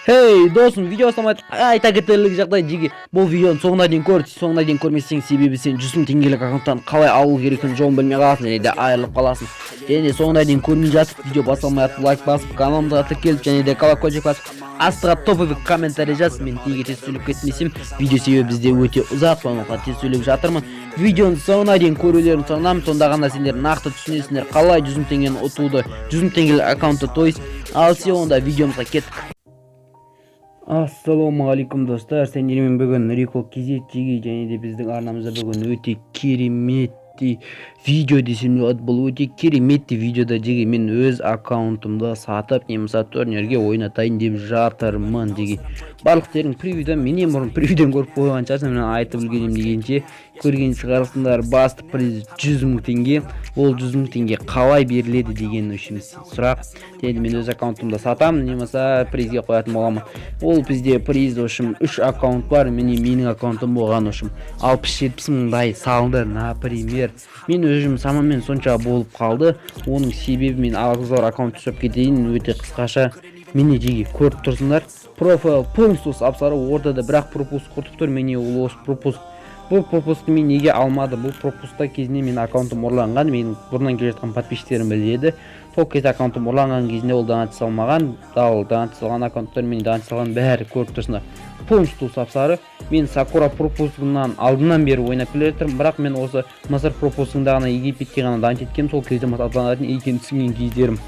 Hey досым, видеосына айта кетерлік жағдай жеге. Бұл видеоны соңына дейін көр, соңына дейін көрмесең себебі сен 100 000 теңгелік аккаунттан қалай алу керектігін жолын білмей қаласың және де айырылып қаласың. Және соңына дейін көрмей жатып, видео басылмай атып лайк басып, каналымызға тіркеліп және де колокольчик басып, астыға топовый комментарий жаз. Мен тегеге тез сөйлеп кетмесем, видео себебі бізде өте ұзақ, сондықтан тез сөйлеп жатырмын. Видеоны соңына дейін көрулерін сұраймын, сонда ғана сендер нақты түсінесіңдер қалай 100 000 теңгені ұтуды, 100 000 теңгелік аккаунтты тойыз. Ал сен онда видеомызға кеттік. Ассалаумағалейкум достар, сендермен бүгін Рикол кезет жеге және де біздің арнамызда бүгін өте кереметті видео десем болады. Бұл өте кереметті видеода жеге мен өз аккаунтымды сатып немесе турнирге ойнатайын деп жатырмын жеге. Барлықтерің превьюдан менен бұрын превьюден көріп қойған шығарсың, мен айтып үлгерем дегенше көрген шығарсыңдар. Басты приз 100 000 теңге. Ол 100 000 теңге қалай беріледі деген үшін сұрақ. Енді мен өз аккаунтымды сатамын немесе призге қоятын боламын. Ол бізде приз үшін 3 аккаунт бар. Менің аккаунтым болған үшін 60-70 мыңдай салынды. Например, мен өзім самамен сонша болып қалды. Оның себебі мен ағызор аккаунт түсіп кетейін. Өте қысқаша мені жеге көріп тұрсыңдар. Профайл полностью сапсары ортада, бірақ пропуск құртып тұр. Мене ол осы пропуск. Бұл пропускты мен неге алмады? Бұл пропускта кезінде мен аккаунтым ұрланған. Мен бұрыннан келе жатқан подписчиктерім біледі. Сол кезде аккаунтым ұрланған кезінде ол донат салмаған. Донат салған аккаунттар мен донат салған бәрі көріп тұрсыңдар. Полностью сапсары. Мен Сакура пропускынан алдынан бері ойнап келе жатырмын, бірақ мен осы Мысыр пропускында ғана Египетке ғана донат еткенмін. Сол кезде аталатын екенін түсінген кездерім.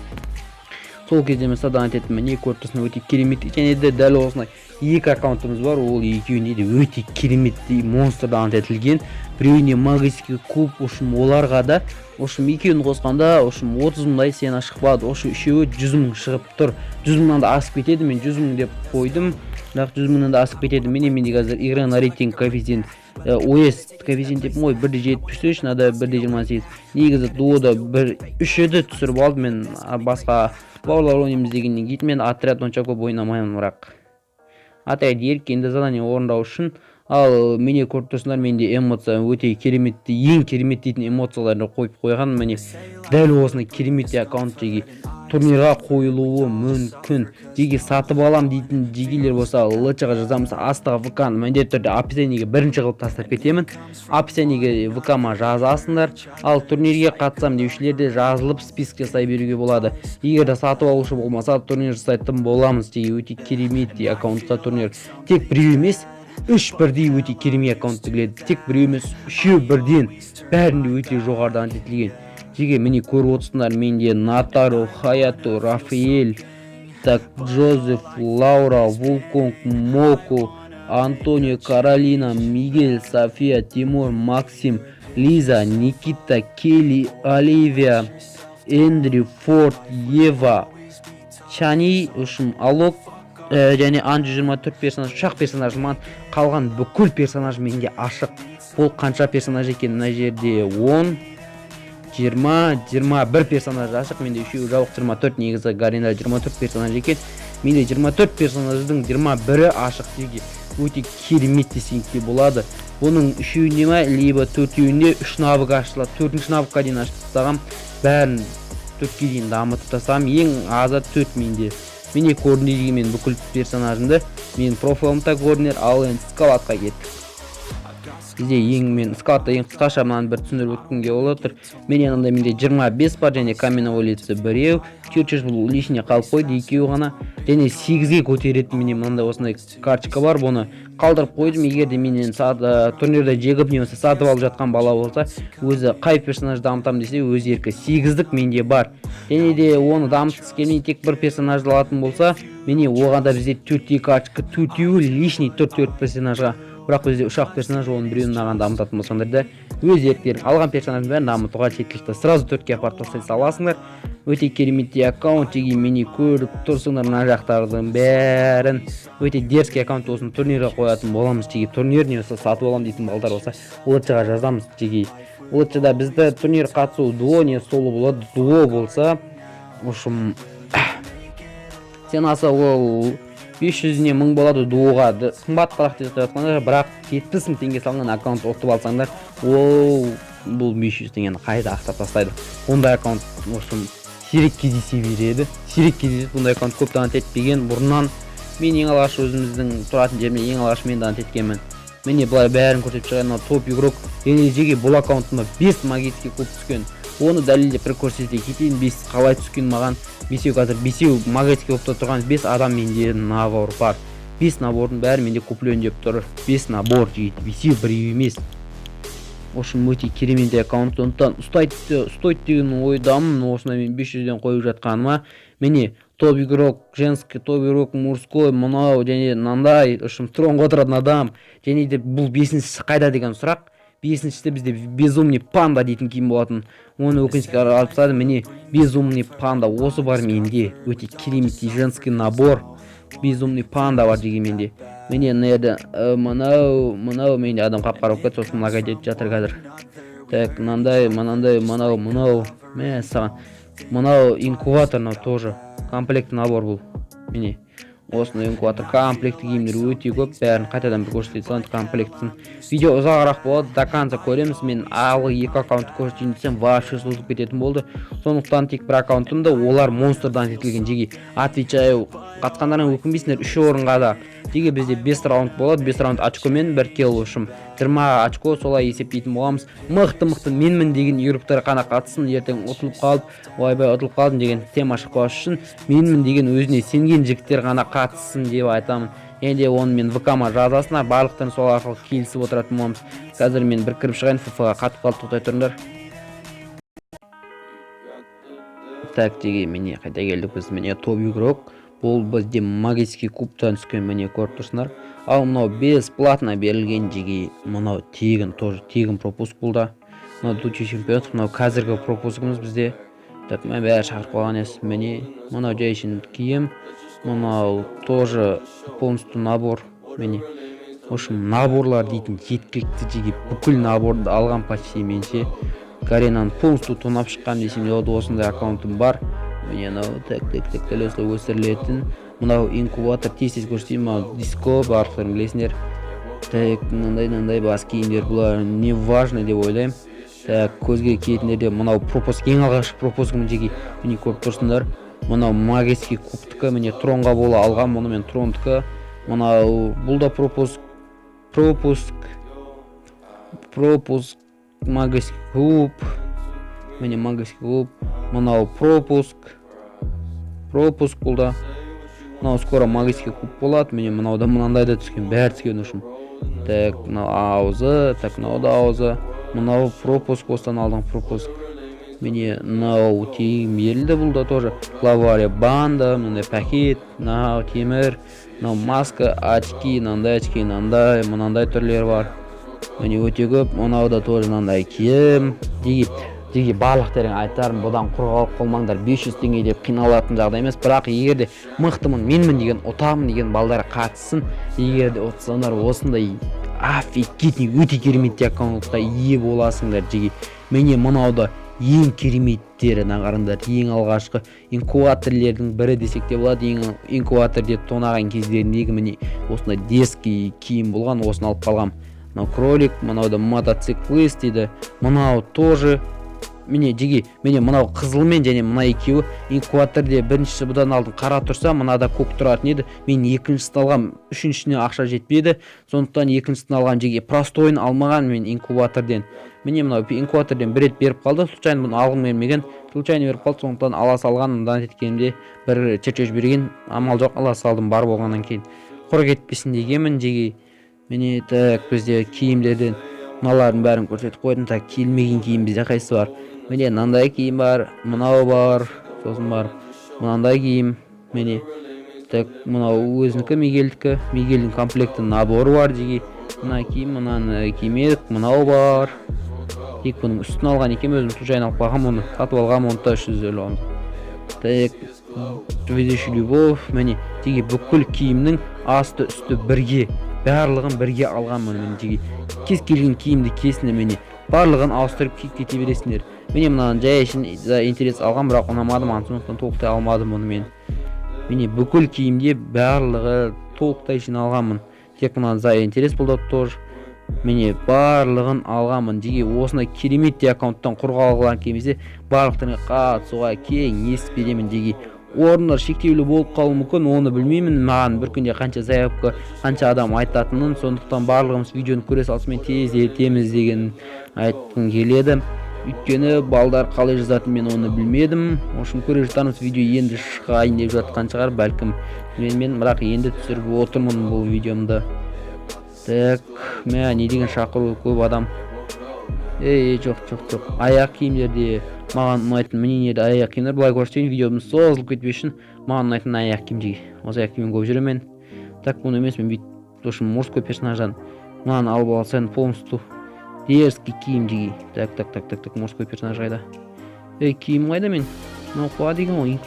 Сол кезде мен донат еттім. Міне көріп тұрсыңдар, өте керемет. Және де дәл осындай екі аккаунтымыз бар. Ол екеуінде де өте кереметті монстр донат етілген. Біреуіне магический куб, ұшым оларға да ұшым екеуін қосқанда ұшым 30 мыңдай сена шықпады. Ұшы үшеуі 100 мың шығып тұр. 100 мыңнан да асып кетеді. Мен 100 мың деп қойдым, бірақ 100 мыңнан да асып кетеді. Менде қазір игра на рейтинг коэффициент OS коэффициент деп ой 1.73, надо 1.28. Негізі дуода 1.3-ді түсіріп алдым. Мен басқа бауырлар ойнаймыз дегеннен кейін мен отряд онша көп ойнамаймын, бірақ отряд еркенді задание орындау үшін. Ал мене көріп тұрсыңдар, менде эмоция өте кереметті, ең керемет дейтін эмоцияларды қойып қойған. Міне дәл осындай кереметті аккаунт жеге турнирға қойылуы мүмкін. Жеге сатып алам дейтін жегелер болса, лчға жазамыз, астыға ВК-ны міндетті түрде описаниеге бірінші қылып тастап кетемін. Описаниеге ВК-ма жазасыңдар. Ал турнирге қатысам деушілерде жазылып список жасай беруге болады. Егер де сатып алушы болмаса, турнир жасайтын боламыз. Жеге өте кереметті аккаунтта турнир. Тек біреу емес, 3 бірдей өте керемет аккаунтты келеді. Тек біреу емес, 3 бірден бәрінде өте жоғарыдан етілген. Жеге міне көріп отырсыңдар, менде Натару, Хаяту, Рафаэль, Джозеф, Лаура, Вулконг, Моку, Антонио, Каролина, Мигель, София, Тимур, Максим, Лиза, Никита, Келли, Оливия, Эндрю, Форд, Ева, Чани, ұшым Алок, және 124 персонаж, ұшақ персонаж, қалған бүкіл персонаж менде ашық. Ол қанша персонаж екен? Мына жерде 10, 20, 21 персонаж ашық. Менде үшеуі жауық 24, негізі Гарина 24 персонаж екен. Менде 24 персонаждың 21-і ашық деге. Өте керемет десеңке болады. Бұның үшеуінде ме, либо төртеуінде 3 навык ашылады. 4-ші навыкқа дейін ашып тастағам. Бәрін 4-ке дейін дамытып тастағам. Ең азы 4 менде. Мені көрінеді мен бүкіл персонажымды. Мен профилымда көрінер, ал енді скалатқа кеттік. Бізде мен скалатта ең қысқаша мынаны бір түсіндіріп өткенге олатыр. Менде 25 бар және каменный лицо біреу. Чүрчіш бұл лишне қалып қойды, екеу ғана. Және 8-ге көтереді. Менде мынандай осындай карточка бар, бұны қалдырып қойдым. Егер де менен турнирда жегіп немесе сатып алып жатқан бала болса, өзі қай персонаж дамытам десе, өз еркі 8-дік менде бар. Және де оны дамытқысы келмей тек бір персонажды алатын болса, міне оғанда бізде 4 карточка, 4 лишний 4 персонажға. Бірақ бізде ұшақ персонаж, оның біреуін наған дамытатын болсаңдар да өз еріктерің алған персонаждың бәрін дамытуға жеткілікті. Сразу 4-ке апарып тастай саласыңдар. Өте кереметті аккаунт жеге мені көріп тұрсыңдар мына жақтардың бәрін. Өте дерзкий аккаунт болсын, турнирға қоятын боламыз жеге. Турнир немесе сатып алам дейтін балдар болса, лчға жазамыз жеге. Лчда бізді турнир қатысу дуо не соло болады. Дуо болса, ұшым сен аса ол 500-не 1000 болады дуоға. Қымбат бірақ деп жатқандар, бірақ 70 000 теңге салған аккаунт ұтып алсаңдар, бұл 500 теңгені қайда ақтап тастайды. Ондай аккаунт сирек кездесе береді. Сирек кездесіп, бұндай аккаунт көп донат етпеген. Бұрыннан мен ең алғаш өзіміздің тұратын жерімде ең алғаш мен дант еткенмін. Міне былай бәрін көрсетіп шығайын. Топ игрок және жеге бұл аккаунтыма 5 магический куб түскен. Оны дәлелдеп бір көрсете кетейін. 5 қалай түскен маған? 5 қазір 5 магический кубта тұрған 5 адам менде набор бар. 5 набордың бәрі менде куплен деп тұр. 5 набор жейді. 5 біреу емес. Ошын өте керемет аккаунт. Онтан ұстайды деген ойдамын. Осына мен 500-ден қойып жатқаныма. Міне топ игрок женский, топ игрок мужской, мынау және мынандай тронға отыратын адам. Және де бұл 5-шісі қайда деген сұрақ. 5-шісі бізде безумный панда дейтін киім болатын. Оны өкінішке алып тастадым. Міне безумный панда осы бар менде. Өте керемет женский набор. Безумный панда бар деген менде. Міне мынау менде адам қап-қарап кетті. Сосын мына кетіп жатыр қазір. Так, мынандай, мынау. Мә саған. Мынау инкубаторный тоже комплект набор бұл. Міне осыны инкубатор комплекті киімдер өте көп. Бәрін қайтадан бір көрсетейін салайын комплекттің. Видео ұзағырақ болады, до конца көреміз. Мен алы 2 аккаунтты көрсетейін десем вообще созылып кететін болды. Сондықтан тек бір аккаунтымда олар монстрдан етілген жеге. Отвечаю, қатқандарынан өкінбейсіңдер 3 орынға да. Жеге бізде 5 раунд болады, 5 раунд очкомен 1 килл ұшым. 20 очко солай есептейтін боламыз. Мықты менмін деген игроктар қана қатысын. Ертең ұтылып қалып, ойбай ұтылып қалдым деген тема шықпас үшін менмін деген өзіне сенген жігіттер ғана қатысын деп айтамын. Енді оны мен ВК-ма жазасына барлықтарын сол арқылы келісіп отыратын боламыз. Қазір мен бір кіріп шығайын, ФФ-ға қатып қалып тоқтай тұрыңдар. Так, деге міне қайта келдік біз. Міне топ игрок. Бұл бізде магический кубтан түскен, міне көріп тұрсыңдар. Ал мынау бесплатно берілген жеге мынау тегін, тоже тегін пропуск болды. Мынау Дучи чемпионство, мынау қазіргі пропускымыз бізде. Так, мен бәрі шақырып қалған ес. Міне мынау жай үшін киім. Мынау тоже полностью набор. Міне ошым наборлар дейтін жеткілікті жеге бүкіл наборды алған почти менше. Каренаны полностью тонап шыққан десем де осындай аккаунтым бар. Міне мынау так осылай өсірілетін. Мынау инкубатор тез көрсетейін. Мынау диско барлықтарын білесіңдер. Так, мынандай бас киімдер бұлар не важно деп ойлаймын. Так, көзге келетіндерде мынау пропуск, ең алғашқы пропускым жеге. Міне көріп тұрсыңдар. Мынау магический кубтікі, міне тронға бола алған, мұны мен трондікі. Мынау бұл да пропуск магический куб. Міне магический куб. Мынау пропуск бұл да. Мынау скоро магический куб болады. Міне мынау да мынандай да түскен, бәрі түскен үшін. Так, мынау аузы, так, мынау да аузы. Мынау пропуск, осыдан алдың пропуск. Міне мынау тегін берілді, бұл да тоже. Лавария банда, мынандай пакет, мынау темір, мынау маска, очки, мынандай түрлері бар. Міне өте көп, мынау да тоже мынандай киім. Деге барлықтарын айтарым, бұдан құрғалып қалмаңдар. 500 теңге деп қиналатын жағдай емес, бірақ егерде мықтымын, менмін деген, ұтамын деген балдар қатысын. Егерде ұтсаңдар осындай офигетный өте керемет аккаунтқа ие боласыңдар жеге. Міне мынауда ең кереметтерін ағарыңдар. Ең алғашқы инкубаторлердің бірі десек те болады. Ең инкубаторде тонаған кездеріндегі міне осындай детский киім болған, осыны алып қалғам. Мынау кролик, мынау да мотоциклист дейді. Мынау тоже міне жеге, міне мынау қызылмен және мына екеуі инкубаторде біріншісі бұдан алдын қара тұрса, мынада көк тұратын еді. Мен екіншісін алғам, үшіншісіне ақша жетпеді. Сондықтан екіншісін алған жеге простойын алмаған мен инкубаторден. Міне мынау инкубаторден бір рет беріп қалды. Случайно бұны алғым келмеген. Случайно беріп қалды. Сондықтан ала салған, мындан еткенімде бір чертеж берген. Амал жоқ, ала салдым бар болғаннан кейін. Құр кетпесін дегенмін жеге. Міне так бізде киімдерден мыналардың бәрін көрсетіп қойдым. Так, келмеген киім бізде қайсысы бар? Міне мынандай киім бар, мынау бар, сосын бар, мынандай киім. Міне так, мынау өзінікі Мигельдікі, Мигельдің комплектінің наборы бар жеге. Мына киім, мынаны кимедік, мынау бар. Тек бұның үстін алған екем, өзім случайно алып қалғам, оны сатып алғам, оны да 300 алғам. Так, «Ведущий любовь», міне теге бүкіл киімнің асты үсті бірге, барлығын бірге алған мұны жеге. Кез келген киімді кесіне міне барлығын ауыстырып кете бересіңдер. Міне мынаны жай үшін интерес алған, бірақ ұнамадым, сондықтан толықтай алмадым оны мен. Міне бүкіл киімде барлығы толықтай үшін алғанмын. Тек мынаны за интерес болды тоже. Міне барлығын алғанмын жеге. Осындай керемет аккаунттан құрға алған кемесе барлықтарына қатысуға кеңес беремін жеге. орындар шектеулі болып қалуы мүмкін, оны білмеймін. Маған бір күнде қанша заявка, қанша адам айтатынын, сондықтан барлығымыз видеоны көре салысымен тез етеміз деген айтқым келеді. Өйткені балдар қалай жазатын мен оны білмедім. Ошын көре жатармыз, видео енді шығайын деп жатқан шығар, бәлкім мен бірақ енді түсіріп отырмын бұл видеомды. Так, мә не деген шақыру көп адам. Жоқ. Аяқ киімдерде маған ұнайтын мнениеде аяқ киімдер. Былай көрсетейін, видеомыз созылып кетпес үшін маған ұнайтын аяқ киім жиі. Осы аяқ киіммен көп жүремін. Так, бұны емес, мен бүйтіп мужской персонаждан мынаны алып алсаң полностью дерзкий киім жиі. Так, мужской персонаж қайда? Киім қайда мен? Мынау қуа деген ғой,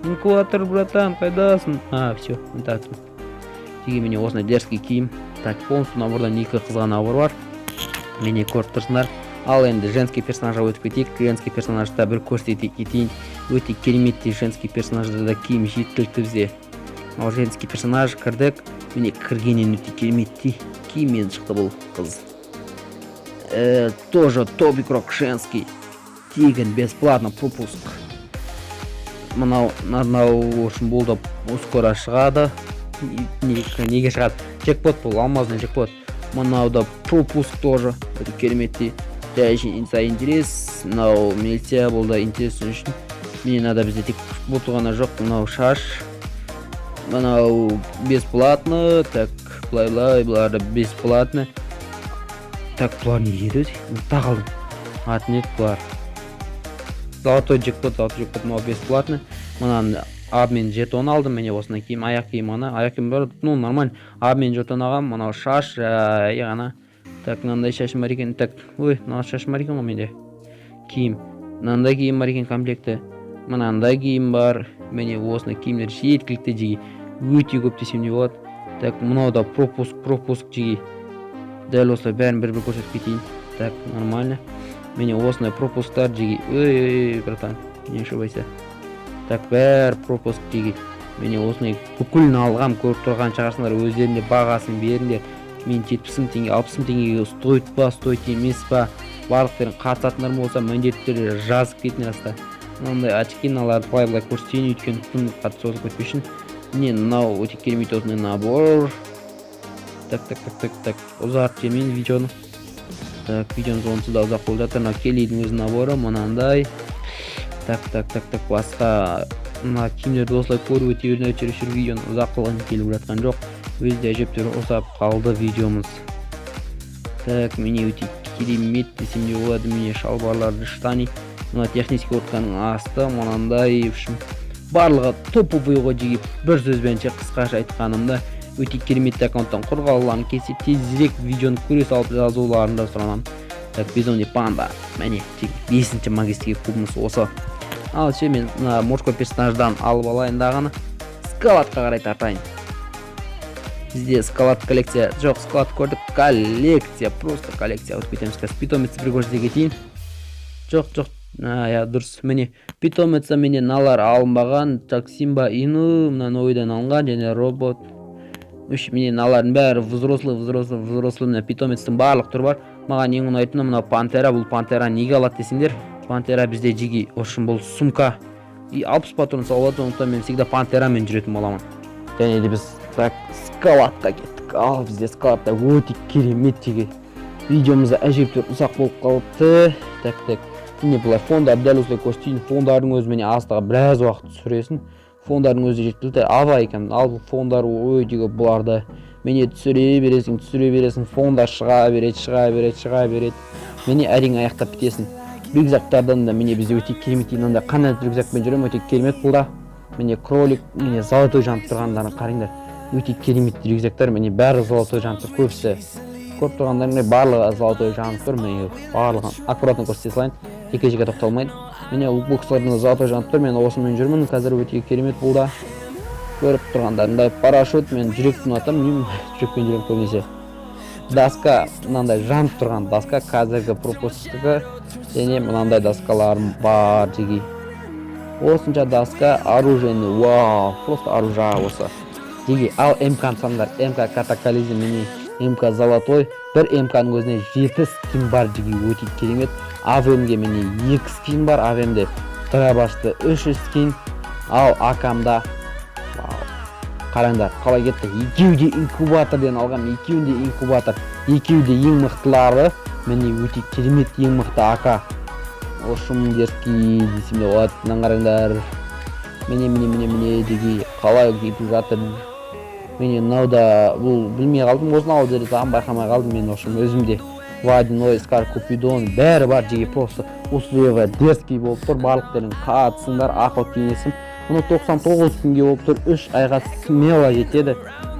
инкубатор, братан, қайдасың? Все, так. Теге мене осындай дерзкий киім. Так, полностью набордан екі қызған набор бар. Мене көріп тұрсыңдар. Ал енді женский персонажға өтіп кетейік. Женский персонажда бір көрсете кетейін. Өте кереметті женский персонажда да киім жеткілікті бізде. Ал женский персонаж кірдік. Міне кіргеннен өте кереметті киіммен шықты бұл қыз. Тоже Тоби Крок женский. Тегін бесплатно пропуск. Мынау үшін болды скоро шығады. Неге шығады? Джекпот бұл, алмазный джекпот. Мынауда пропуск тоже. Это кереметті. Дәйшін инса интерес. Мынау милиция болды интерес үшін. Мне надо бізде тек бұл тұғана жоқ. Мынау шаш. Мынау бесплатно. Так, бұларды бесплатно. Так, бұлар не еді? Тағалдым. Атнет бұлар. Золотой джекпот, мынау бесплатно. Мынаны обмен жетон алдым, мене осына киім, аяқ киім ана. Аяқ киім бар, нормально. Обмен жетон ағам, мынау шаш, ана. Так, мынандай шашым бар екен. Так, мынау шашым бар екен ғой менде. Киім. Мынандай киім бар екен комплекті. Мынандай киім бар. Мене осына киімдер жеткілікті жиі. Өте көп десем не болады. Так, мынау да пропуск жиі. Дәл осылай бәрін бір көрсетіп кетейін. Так, нормально. Мене осындай пропусктар жиі. Братан, не ошибайся. Так, бәр пропуск жиі. Мене осындай бүкілін алғам, көріп тұрған шығарсыңдар, өздеріне бағасын беріңдер. Мен 70 теңге, 60 теңгеге стоит па, стоит емес па, барлықтарын қатысатындар болса, міндетті түрде жазып кетіңдер аста. Мынандай очкиналарды былай көрсетейін, өйткені күн қатты созылып кетпешін. Міне мынау өте керемет осындай набор. Так, ұзақ жемейін видеоны. Так, видеоны онсыз да ұзақ болып жатыр. Мына келейдің өз наборы, мынандай. Так, басқа мына киімдерді осылай көріп өте видеоны ұзақ қылған келіп жатқан жоқ. Өзде әжептер ұсап қалды видеомыз. Так, мене өте керемет десем де болады. Мене шалбарларды штани. Мына технический ортканың асты, мынандай барлығы топ-бойға жегіп, бір сөзбенше қысқаша айтқанымда өте кереметті аккаунттан қорғауларын кесе тезірек видеоны көре салып жазуларында сұранам. Так, Бизони Панда. Мәне, 5-ші магистрлік кубымыз осы. Ал ше мен мужской персонаждан алып алайын дағаны скалатқа қарай тартайын. Бізде скалат коллекция жоқ, скалат көрдік, коллекция, просто коллекция. Өтіп кетеміз, питомец бір көрсете кетейін. Жоқ, дұрыс. Міне питомеца менен налар алынбаған. Таксимба ину мынаны ойдан алынған және робот. Менен налардың бәрі взрослый мына питомецтің барлық түрі бар. Маған ең ұнайтыны мына пантера. Бұл пантера неге алады десеңдер? Пантера бізде жиги, ошын бұл сумка. 60 патрон салады, ондықтан мен всегда пантерамен жүретін боламын. Және де біз так скалатқа кеттік. Ал бізде скалатта өте керемет жиги. Видеомызда әжептәуір ұзақ болып қалыпты. Так. Міне бұлай фондар дәл осылай көрсетейін. Фондардың өзі мене астыға біраз уақыт түсіресін. Фондардың өзі жеткілікті. Аба екен. Ал бұл фондар өйдегі бұларды мене түсіре бересің. Фондар шыға береді. Мене әрең аяқтап бітесің. Рюкзактардан да мене бізде өте керемет. Мынандай қандай рюкзакпен жүрем, өте керемет бұлда. Мене кролик, мене золотой жанып тұрғандарын қараңдар. Өте керемет рюкзактар, мене бәрі золотой жанып тұр, көбісі. Көріп тұрғандардың барлығы золотой жанып тұр, мене барлығын аккуратно көрсете салайын. Жеке тоқталмайды. Мене бокстардың золотой жанып тұр, мен осымен жүрмін. Қазір өте керемет бұлда. Көріп тұрғандарында парашют, мен жүректі ұнатамын, жүрекпен жүрем көбінесе. Даска, мынандай жанып тұрған даска, қазіргі пропусктығы және мынандай даскаларым бар жеги. Осынша даска, оружиені, вау, просто оружа осы. Жеги, ал МК-ны сандар, МК катаклизм, мені МК золотой, бір МК-ның өзіне 7 скин бар жеги, өте керемет. АВМ-ге мені 2 скин бар, АВМ-де дробашты 3 скин, Ал акамда қараңдар қалай кетті. Екеуі де инкубатордан алған, екеуі де инкубатор, екеуі де ең мықтылары. Міне өте керемет ең мықты ака. Ошым дерский десем де болады. Мына қараңдар. Міне деге қалай кетіп жатыр. Міне мынауда бұл білмей қалдым, осыны алып деді, саған байқамай қалдым мен ошым өзімде. Водяной, Скар, Купидон, бәрі бар деге просто условия дерский болып тұр. Барлықтарың қатысыңдар, ақыл кеңесім. Мұны 99 күнге болып тұр, 3 айға смело жетеді.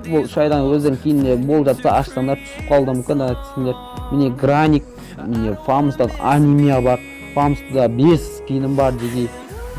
Бұл шайдан өздерің кейінде бол жатса ашсаңдар түсіп қалды мүмкін десеңдер. Міне граник, міне фамустан анемия бар. Фамуста 5 скинім бар деге.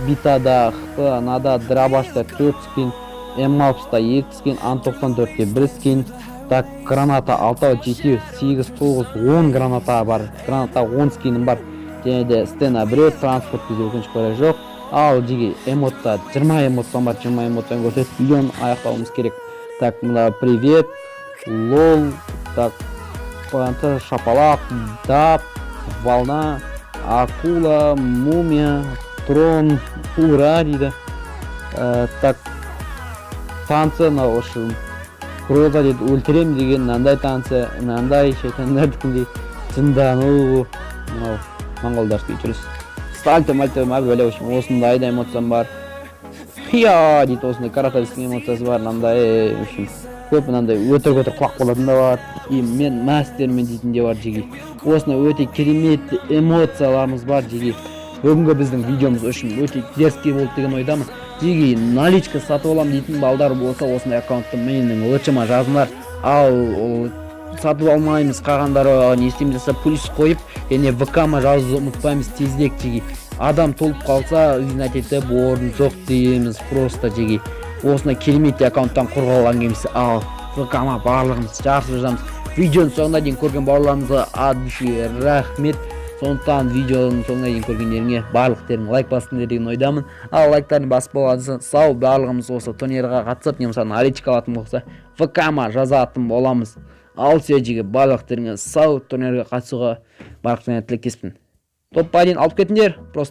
Битада, нада, драбашта 4 скин, Эммалпста 2 скин, Ан-94-те 1 скин. Так, граната 6, 7, 8, 9, 10 граната бар. Граната 10 скинім бар. Және де стена біреу, транспорт бізде өкінішке орай жоқ. Ал деге эмотта 20 эмоттан бар, 20 эмоттан көрсетіп видеоны аяқтауымыз керек. Так, мына привет, лол, так, панта, шапалақ, дап, волна, акула, мумия, трон, ура дейді. Так, танцы, мына ошым проза дейді, өлтірем деген мынандай танцы, мынандай шайтандардікіндей жындану, мынау моңғолдарский жүріс. Стальты мальты бөле осындай да эмоциям бар. Хия дейді, осындай караталистің эмоциясы бар, мынандай көп мынандай өтір құлақ болатын да бар. Мен мастермен дейтін де бар жеге. Осындай өте керемет эмоцияларымыз бар жеге. Бүгінгі біздің видеомыз үшін өте дерзкий болды деген ойдамын. Жеге наличка сатып алам дейтін балдар болса осындай аккаунтты менің лычыма жазыңдар. Ал сатып алмаймыз қағандары не істейміз десе плюс қойып, және ВК-ма жазуды ұмытпаймыз тездек жеге. Адам толып қалса, знать етіп орын жоқ дейміз просто жеге. Осындай керемет аккаунттан қорғалған кемесі. Ал ВК-ма барлығымыз жақсы жазамыз. Видеоның соңына дейін көрген бауырларымызға от души рахмет. Сондықтан видеоның соңына дейін көргендеріңе барлықтарың лайк басыңдар деген ойдамын. Ал лайктарын басып болғаныңыздан сау, барлығымыз осы турнирға қатысып, немесе наличка алатын болса, ВК-ма жазатын боламыз. Ал сіздерге барлықтарыңа сау, турнирға қатысуға барлықтарыңа тілектеспін. Топ-1 алып кетіңдер. Просто